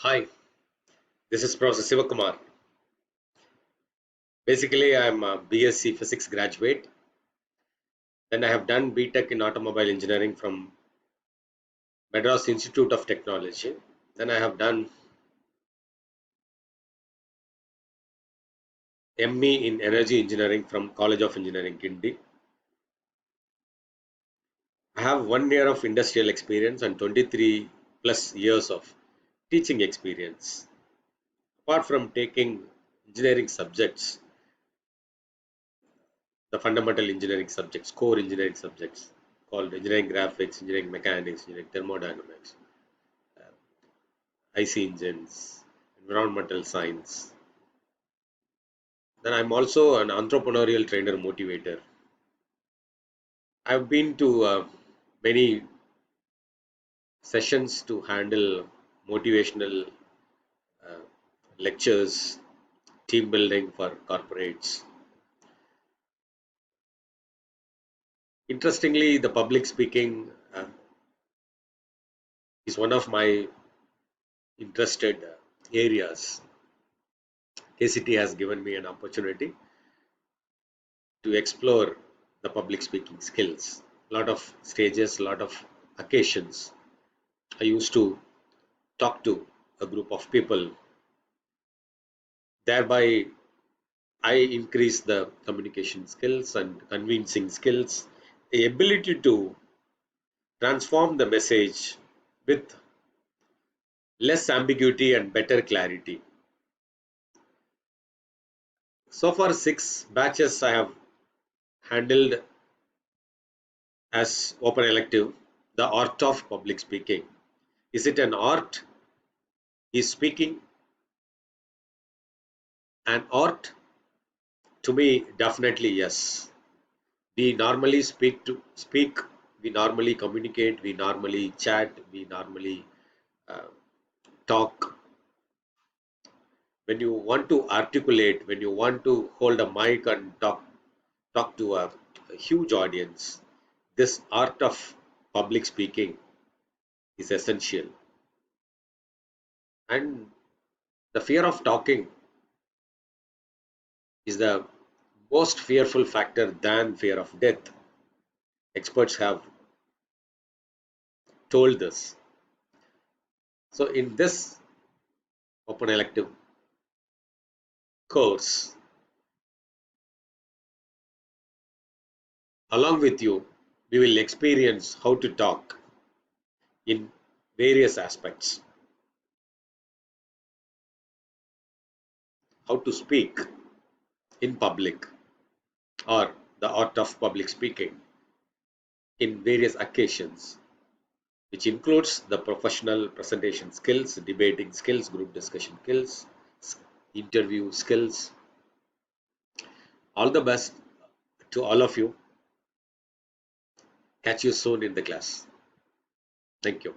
Hi, this is Professor Sivakumar. Basically, I'm a BSc Physics graduate. Then I have done BTech in Automobile Engineering from Madras Institute of Technology. Then I have done ME in Energy Engineering from College of Engineering, Guindy. I have 1 year of industrial experience and 23 plus years of teaching experience. Apart from taking engineering subjects, the fundamental engineering subjects, core engineering subjects called engineering graphics, engineering mechanics, engineering thermodynamics, IC engines, environmental science. Then I'm also an entrepreneurial trainer motivator. I've been to many sessions to handle motivational uh, lectures, team building for corporates. Interestingly, the public speaking is one of my interested areas. KCT has given me an opportunity to explore the public speaking skills. A lot of stages, a lot of occasions. I used to talk to a group of people. Thereby, I increase the communication skills and convincing skills, the ability to transform the message with less ambiguity and better clarity. So far, 6 batches I have handled as open elective, the art of public speaking. Is it an art? Is speaking an art? To me, definitely yes. We normally speak, we normally communicate, we normally chat, we normally uh, talk. When you want to articulate, when you want to hold a mic and talk to a huge audience, this art of public speaking is essential. And the fear of talking is the most fearful factor than fear of death. Experts have told this. So in this open elective course, along with you, we will experience how to talk in various aspects, how to speak in public or the art of public speaking in various occasions, which includes the professional presentation skills, debating skills, group discussion skills, interview skills. All the best to all of you. Catch you soon in the class. Thank you.